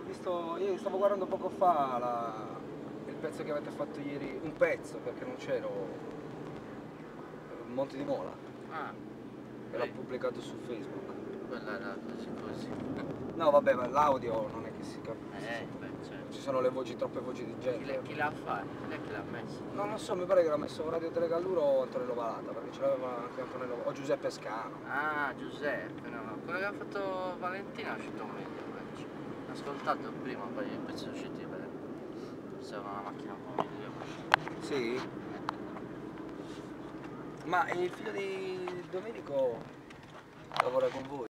visto, io stavo guardando poco fa il pezzo che avete fatto ieri, un pezzo perché non c'ero, Monte di Mola, Ah, che l'ho pubblicato su Facebook. quella era così così. No vabbè, ma l'audio non è che si capisce. Beh, certo. Ci sono troppe voci di gente. Chi l'ha fatto? Chi è che l'ha messo? No, non so, mi pare che l'ha messo Radio Telegalluro o Antonello Valata, perché ce l'aveva anche Antonello, o Giuseppe Scano. Ah, Giuseppe, no. Quello che ha fatto Valentina è uscito meglio, invece. L'ho ascoltato prima, poi il pezzo è uscito bene. Forse aveva una macchina un po' migliore. Sì? Ma il figlio di Domenico lavora con voi?